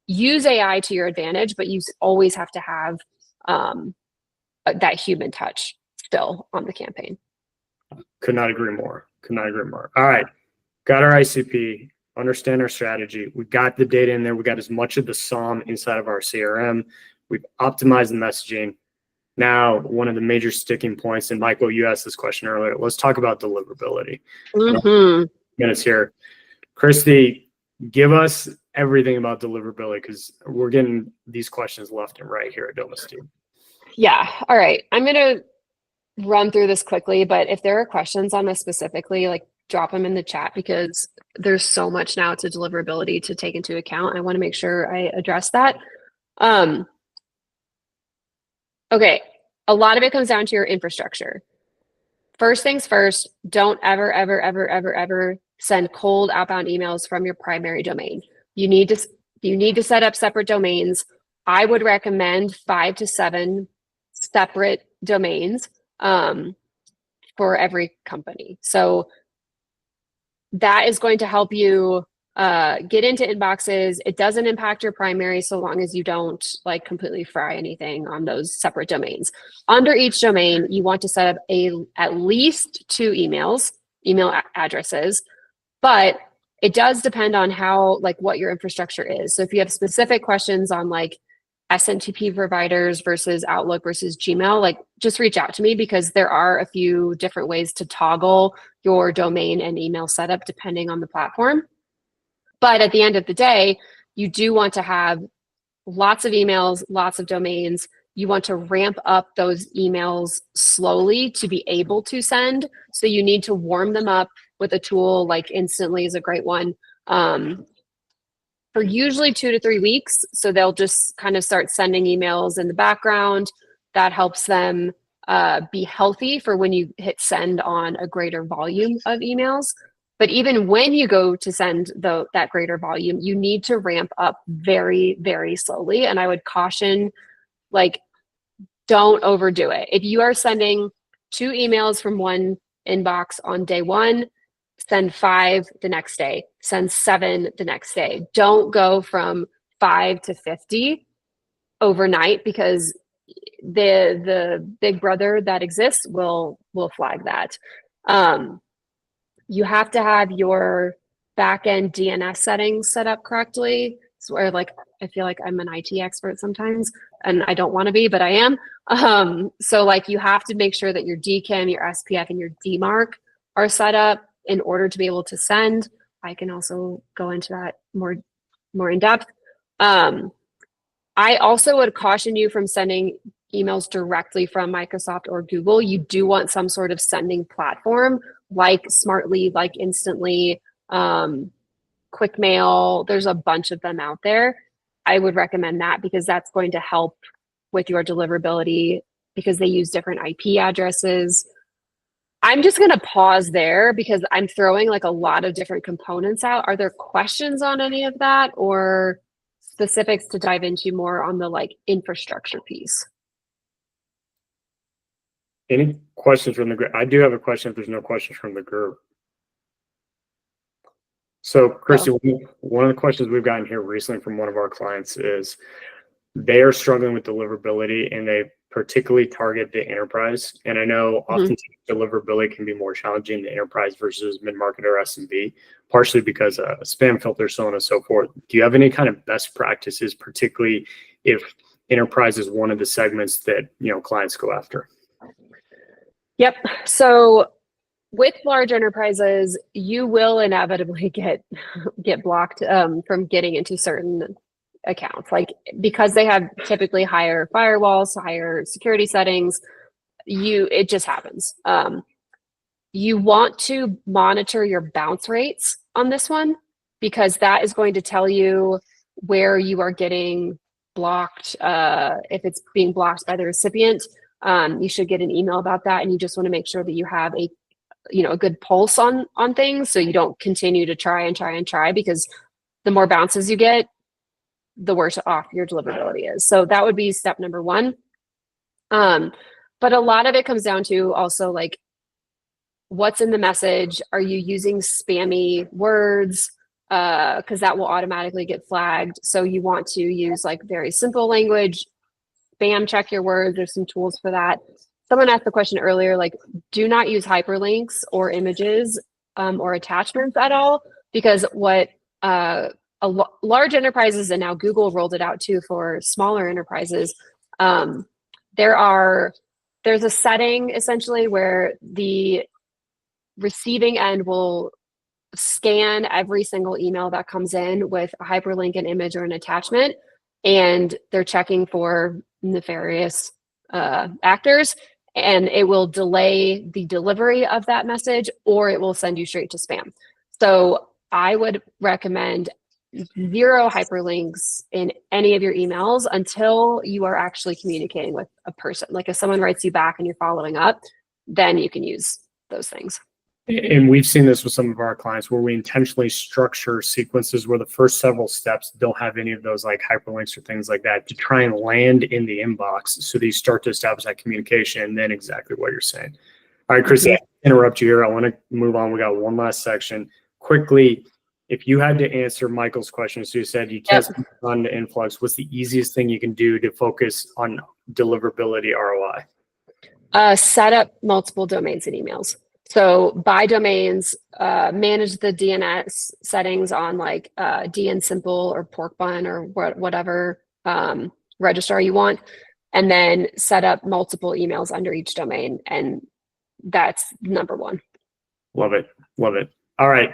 use AI to your advantage, but you always have to have that human touch still on the campaign. Could not agree more. Could not agree more. All right. Got our ICP, understand our strategy. We got the data in there. We got as much of the SOM inside of our CRM. We've optimized the messaging. Now, one of the major sticking points, and Michael, you asked this question earlier. Let's talk about deliverability. Minutes here. Christy, give us everything about deliverability because we're getting these questions left and right here at Domestic. Yeah. All right. I'm going to run through this quickly, but if there are questions on this specifically, like drop them in the chat because there's so much now to deliverability to take into account. I want to make sure I address that. Okay. A lot of it comes down to your infrastructure. First things first, don't ever send cold outbound emails from your primary domain. You need to set up separate domains. I would recommend 5 to 7 separate domains for every company. So that is going to help you get into inboxes. It doesn't impact your primary so long as you don't like completely fry anything on those separate domains. Under each domain, you want to set up at least 2 email addresses, but it does depend on how, like, what your infrastructure is. So if you have specific questions on like SMTP providers versus Outlook versus Gmail, like just reach out to me because there are a few different ways to toggle your domain and email setup depending on the platform. But at the end of the day, you do want to have lots of emails, lots of domains. You want to ramp up those emails slowly to be able to send. So you need to warm them up with a tool like Instantly is a great one. For usually 2 to 3 weeks. So they'll just kind of start sending emails in the background. That helps them be healthy for when you hit send on a greater volume of emails. But even when you go to send that greater volume, you need to ramp up very, very slowly. And I would caution, like, don't overdo it. If you are sending 2 emails from one inbox on day 1, send 5 the next day, send 7 the next day. Don't go from 5 to 50 overnight because the big brother that exists will flag that. You have to have your backend DNS settings set up correctly. It's where, like, I feel like I'm an IT expert sometimes and I don't want to be, but I am. So like you have to make sure that your DKIM, your SPF, and your DMARC are set up in order to be able to send. I can also go into that more in depth. I also would caution you from sending emails directly from Microsoft or Google. You do want some sort of sending platform like Smartly, like Instantly, QuickMail. There's a bunch of them out there. I would recommend that because that's going to help with your deliverability because they use different IP addresses. I'm just going to pause there because I'm throwing like a lot of different components out. Are there questions on any of that or specifics to dive into more on the like infrastructure piece? Any questions from the group? I do have a question if there's no questions from the group. So, Christy, one of the questions we've gotten here recently from one of our clients is they are struggling with deliverability and they particularly target the enterprise. And I know often deliverability can be more challenging in the enterprise versus mid-market or SMB, partially because of spam filters, so on and so forth. Do you have any kind of best practices, particularly if enterprise is one of the segments that, you know, clients go after? Yep. So with large enterprises, you will inevitably get blocked from getting into certain accounts, like because they have typically higher firewalls, higher security settings. It just happens. You want to monitor your bounce rates on this one because that is going to tell you where you are getting blocked. If it's being blocked by the recipient, you should get an email about that, and you just want to make sure that you have a good pulse on things, so you don't continue to try because the more bounces you get, the worse off your deliverability is. So that would be step number one. But a lot of it comes down to also like what's in the message. Are you using spammy words? Because that will automatically get flagged. So you want to use like very simple language, spam check your words. There's some tools for that. Someone asked the question earlier, like, do not use hyperlinks or images or attachments at all, because what large enterprises, and now Google rolled it out too for smaller enterprises, there's a setting essentially where the receiving end will scan every single email that comes in with a hyperlink, an image, or an attachment, and they're checking for nefarious actors, and it will delay the delivery of that message, or it will send you straight to spam. So I would recommend 0 hyperlinks in any of your emails until you are actually communicating with a person. Like if someone writes you back and you're following up, then you can use those things. And we've seen this with some of our clients where we intentionally structure sequences where the first several steps don't have any of those like hyperlinks or things like that to try and land in the inbox so that you start to establish that communication, and then exactly what you're saying. All right, Chris, I interrupt you here. I want to move on. We got one last section. Quickly, if you had to answer Michael's question, so you said you can't run the influx, what's the easiest thing you can do to focus on deliverability ROI? Set up multiple domains and emails. So buy domains, manage the DNS settings on like DN Simple or Pork Bun or whatever registrar you want, and then set up multiple emails under each domain. And that's number one. Love it. Love it. All right.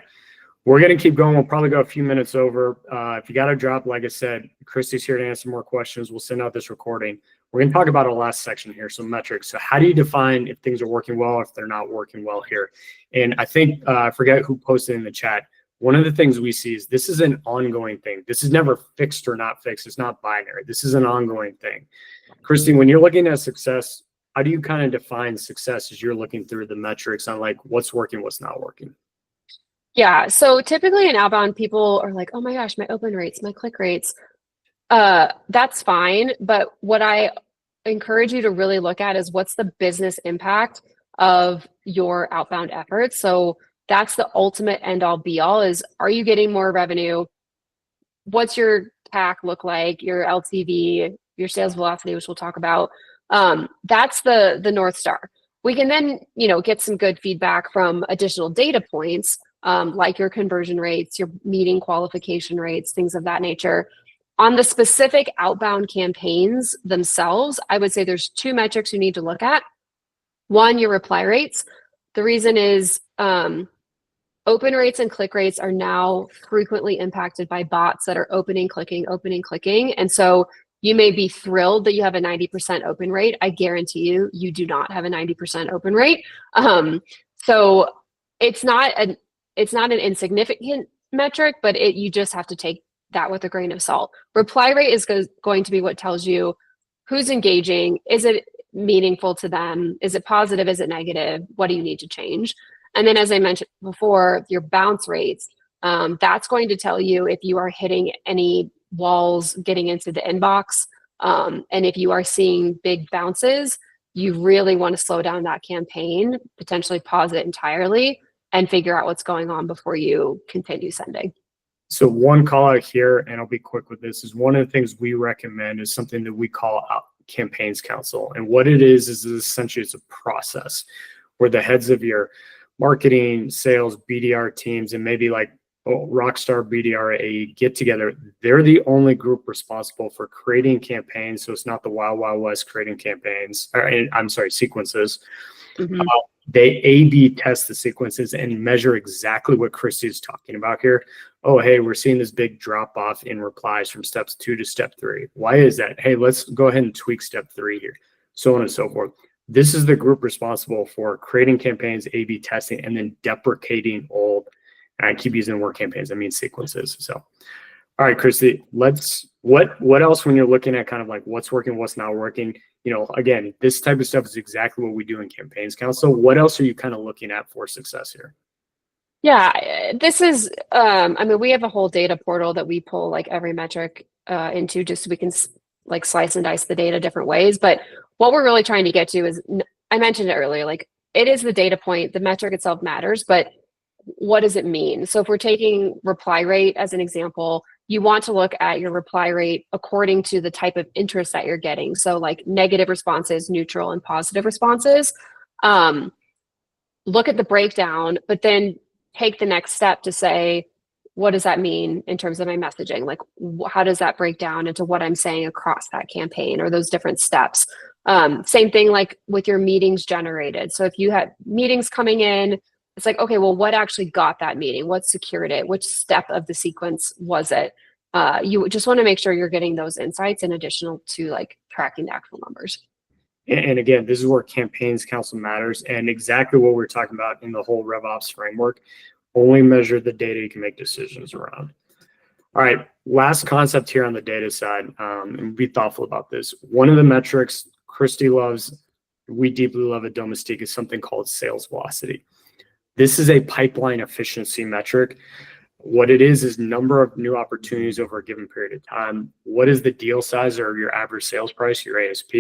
We're going to keep going. We'll probably go a few minutes over. If you got to drop, like I said, Christy's here to answer more questions. We'll send out this recording. We're going to talk about our last section here, so metrics. So how do you define if things are working well, if they're not working well here? And I think, I forget who posted in the chat, one of the things we see is this is an ongoing thing. This is never fixed or not fixed. It's not binary. This is an ongoing thing. Christy, when you're looking at success, how do you kind of define success as you're looking through the metrics on like what's working, what's not working? Yeah, so typically in outbound, people are like, oh my gosh, my open rates, my click rates. That's fine. But what I encourage you to really look at is what's the business impact of your outbound efforts. So that's the ultimate end all be all is, are you getting more revenue? What's your CAC look like? Your LTV, your sales velocity, which we'll talk about. That's the North Star. We can then, get some good feedback from additional data points, like your conversion rates, your meeting qualification rates, things of that nature. On the specific outbound campaigns themselves, I would say there's 2 metrics you need to look at. One, your reply rates. The reason is open rates and click rates are now frequently impacted by bots that are opening, clicking. And so you may be thrilled that you have a 90% open rate. I guarantee you do not have a 90% open rate. So it's not an insignificant metric, but you just have to take that with a grain of salt. Reply rate is going to be what tells you who's engaging. Is it meaningful to them? Is it positive? Is it negative? What do you need to change? And then, as I mentioned before, your bounce rates, that's going to tell you if you are hitting any walls getting into the inbox. And if you are seeing big bounces, you really want to slow down that campaign, potentially pause it entirely, and figure out what's going on before you continue sending. So one call out here, and I'll be quick with this, is one of the things we recommend is something that we call campaigns council. And what it is essentially it's a process where the heads of your marketing, sales, BDR teams, and maybe like Rockstar BDRA get together. They're the only group responsible for creating campaigns. So it's not the Wild Wild West creating campaigns, sequences. Mm-hmm. They A/B test the sequences and measure exactly what Christy is talking about here. Oh, hey, we're seeing this big drop off in replies from steps 2 to step 3. Why is that? Hey, let's go ahead and tweak step 3 here, so on and so forth. This is the group responsible for creating campaigns, A/B testing, and then deprecating old. And I keep using the word campaigns, I mean sequences. So, all right, Christy, what else when you're looking at kind of like what's working, what's not working? Again, this type of stuff is exactly what we do in campaigns council. What else are you kind of looking at for success here? Yeah, this is, we have a whole data portal that we pull like every metric into just so we can like slice and dice the data different ways. But what we're really trying to get to is, I mentioned it earlier, like it is the data point, the metric itself matters, but what does it mean? So if we're taking reply rate as an example, you want to look at your reply rate according to the type of interest that you're getting. So like negative responses, neutral, and positive responses. Look at the breakdown, but then take the next step to say, what does that mean in terms of my messaging? Like, how does that break down into what I'm saying across that campaign or those different steps? Same thing like with your meetings generated. So if you had meetings coming in, it's like, okay, well, what actually got that meeting? What secured it? Which step of the sequence was it? You just want to make sure you're getting those insights in addition to like tracking the actual numbers. And again, this is where campaigns council matters, and exactly what we're talking about in the whole RevOps framework. Only measure the data you can make decisions around. All right, last concept here on the data side, and be thoughtful about this. One of the metrics Christy loves, we deeply love at Domestique, is something called sales velocity. This is a pipeline efficiency metric. What it is number of new opportunities over a given period of time. What is the deal size or your average sales price, your ASP?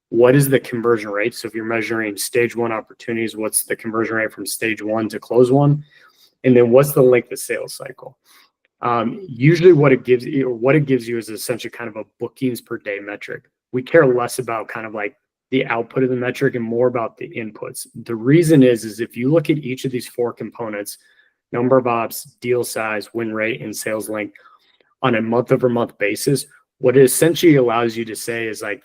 What is the conversion rate? So if you're measuring stage 1 opportunities, what's the conversion rate from stage 1 to close 1? And then what's the length of sales cycle? Usually what it gives you is essentially kind of a bookings per day metric. We care less about kind of like the output of the metric and more about the inputs. The reason is if you look at each of these 4 components, number of ops, deal size, win rate, and sales length on a month-over-month basis, what it essentially allows you to say is like,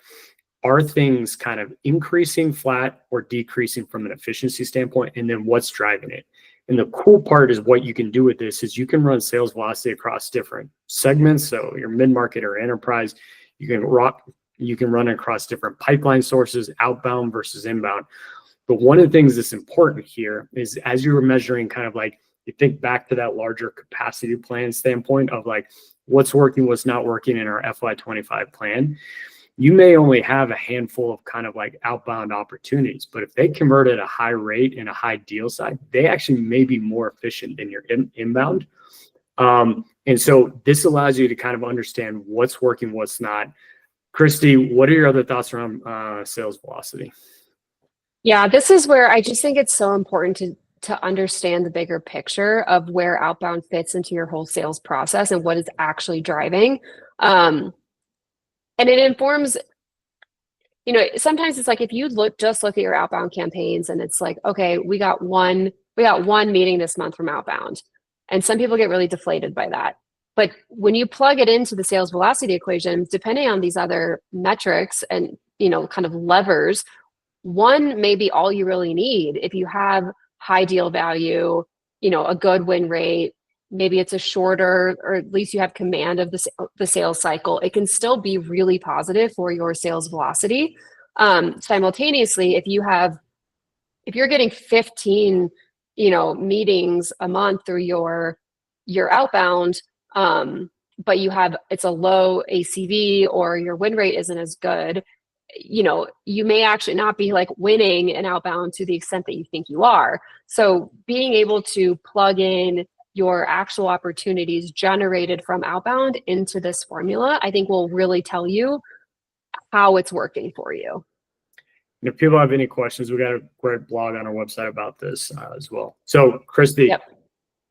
are things kind of increasing, flat, or decreasing from an efficiency standpoint? And then what's driving it? And the cool part is what you can do with this is you can run sales velocity across different segments. So your mid-market or enterprise, you can run across different pipeline sources, outbound versus inbound. But one of the things that's important here is as you were measuring kind of like, you think back to that larger capacity plan standpoint of like what's working, what's not working in our FY25 plan. You may only have a handful of kind of like outbound opportunities, but if they convert at a high rate and a high deal size, they actually may be more efficient than your inbound. And so this allows you to kind of understand what's working, what's not. Christy, what are your other thoughts around sales velocity? Yeah, this is where I just think it's so important to understand the bigger picture of where outbound fits into your whole sales process and what is actually driving. And it informs, sometimes it's like if you look at your outbound campaigns and it's like, okay, we got one meeting this month from outbound. And some people get really deflated by that. But when you plug it into the sales velocity equation, depending on these other metrics and, kind of levers, one may be all you really need. If you have high deal value, a good win rate, maybe it's a shorter, or at least you have command of the sales cycle, it can still be really positive for your sales velocity. Simultaneously, if you're getting 15, meetings a month through your outbound, but it's a low ACV or your win rate isn't as good, you may actually not be like winning an outbound to the extent that you think you are. So being able to plug in your actual opportunities generated from outbound into this formula, I think will really tell you how it's working for you. And if people have any questions, we got a great blog on our website about this as well. So Christy, Yep.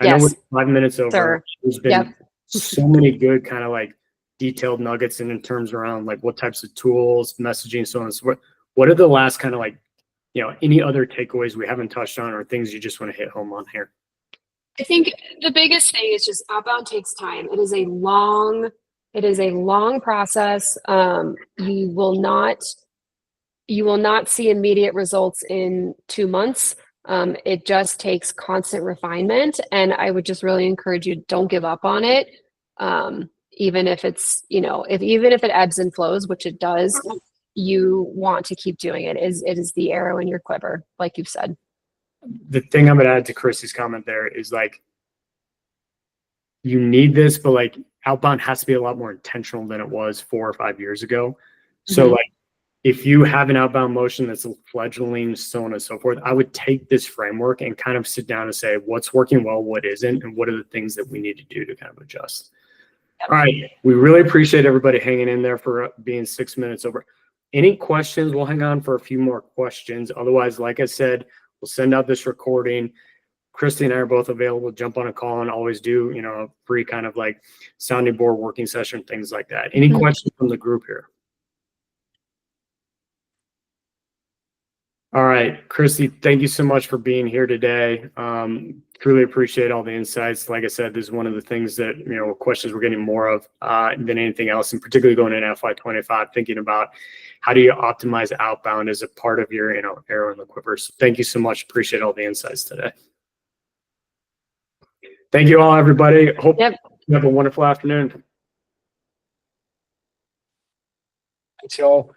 I know Yes, we're 5 minutes over. sir. There's been so many good kind of like detailed nuggets in terms around like what types of tools, messaging, so on and so forth. What are the last kind of like, any other takeaways we haven't touched on or things you just want to hit home on here? I think the biggest thing is just outbound takes time. It is a long process. You will not see immediate results in 2 months. It just takes constant refinement. And I would just really encourage you, don't give up on it. Even if it's, even if it ebbs and flows, which it does, you want to keep doing it. It is the arrow in your quiver, like you've said. The thing I'm going to add to Christy's comment there is like, you need this, but like outbound has to be a lot more intentional than it was 4 or 5 years ago. So like, if you have an outbound motion that's fledgling, so on and so forth, I would take this framework and kind of sit down and say, what's working well, what isn't, and what are the things that we need to do to kind of adjust. All right. We really appreciate everybody hanging in there for being 6 minutes over. Any questions? We'll hang on for a few more questions. Otherwise, like I said, we'll send out this recording. Christy and I are both available. Jump on a call and always do, a free kind of like sounding board working session, things like that. Any questions from the group here? All right, Christy, thank you so much for being here today. Truly appreciate all the insights. Like I said, this is one of the things that, questions we're getting more of than anything else, and particularly going into FY25, thinking about how do you optimize outbound as a part of your, arrow in the quiver. So thank you so much. Appreciate all the insights today. Thank you all, everybody. Hope you have a wonderful afternoon. Thanks, y'all.